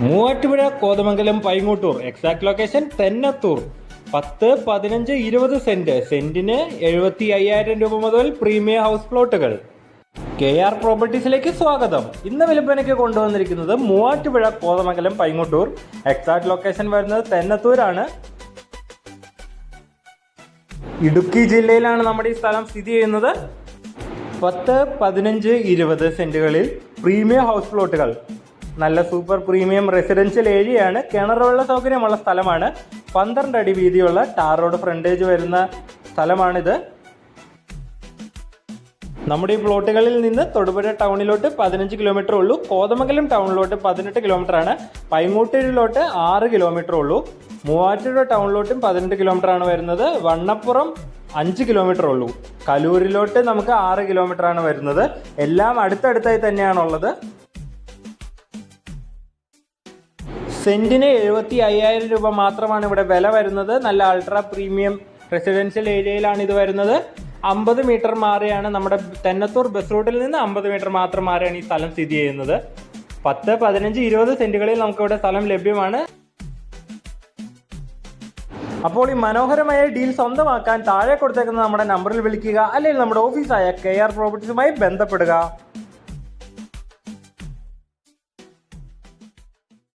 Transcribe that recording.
Muvattupuzha Kothamangalam Paingottoor exact location Thennathur 10, 15, 20 saint സെന്റിന് 75,000 രൂപ മുതൽ പ്രീമിയം ഹൗസ് പ്ലോട്ടുകൾ. KR പ്രോപ്പർട്ടീസിലേക്ക് സ്വാഗതം. ഇന്ന് വിൽപ്പനയ്ക്ക് കൊണ്ടുവന്നിരിക്കുന്നത് മൂവാറ്റുപുഴ കോതമംഗലം പൈങ്ങോട്ടൂർ എക്സാക്ട് ലൊക്കേഷൻ വരുന്നത് തെന്നത്തൂരാണ്. ഇടുക്കി ജില്ലയിലാണ് നമ്മുടെ ഈ സ്ഥലം സ്ഥിതി ചെയ്യുന്നത്. 10, 15, 20 സെന്റുകളിൽ പ്രീമിയം ഹൗസ് പ്ലോട്ടുകൾ. നല്ല സൂപ്പർ പ്രീമിയം റെസിഡൻഷ്യൽ ഏരിയയാണ്. കിണറുള്ള സൗകര്യമുള്ള സ്ഥലമാണ്. 12 അടി വീതിയുള്ള ടാർ റോഡ് ഫ്രണ്ടേജ് വരുന്ന സ്ഥലമാണിത്. നമ്മുടെ ഈ പ്ലോട്ടുകളിൽ നിന്ന് തൊടുപുഴ ടൗണിലോട്ട് 15 കിലോമീറ്റർ ഉള്ളൂ. കോതമംഗലം ടൗണിലോട്ട് 18 കിലോമീറ്റർ ആണ്. പൈങ്ങോട്ടൂരിലോട്ട് 6 കിലോമീറ്റർ ഉള്ളൂ. മൂവാറ്റുപുഴ ടൗണിലോട്ടും 18 കിലോമീറ്റർ ആണ് വരുന്നത്. വണ്ണപ്പുറം 5 കിലോമീറ്റർ ഉള്ളൂ. കലൂരിലോട്ട് നമുക്ക് 6 കിലോമീറ്റർ ആണ് വരുന്നത്. എല്ലാം അടുത്തടുത്തായി തന്നെയാണുള്ളത്. സെന്റിന് 75,000 രൂപ മാത്രമാണ് ഇവിടെ വില വരുന്നത്. നല്ല അൾട്രാ പ്രീമിയം റെസിഡൻഷ്യൽ ഏരിയയിലാണ് ഇത് വരുന്നത്. 50 മീറ്റർ മാറിയാണ് നമ്മുടെ തെന്നത്തൂർ ബസ് റൂട്ടിൽ നിന്ന് 50 മീറ്റർ മാത്രം മാറിയാണ് ഈ സ്ഥലം സ്ഥിതി ചെയ്യുന്നത്. 10, 15, 20 സെന്റുകളിൽ നമുക്കിവിടെ സ്ഥലം ലഭ്യമാണ്. അപ്പോൾ ഈ മനോഹരമായ ഡീൽ സ്വന്തമാക്കാൻ താഴെ കൊടുത്തേക്കുന്ന നമ്മുടെ നമ്പറിൽ വിളിക്കുക, അല്ലെങ്കിൽ നമ്മുടെ ഓഫീസായ KR പ്രോപ്പർട്ടീസുമായി ബന്ധപ്പെടുക.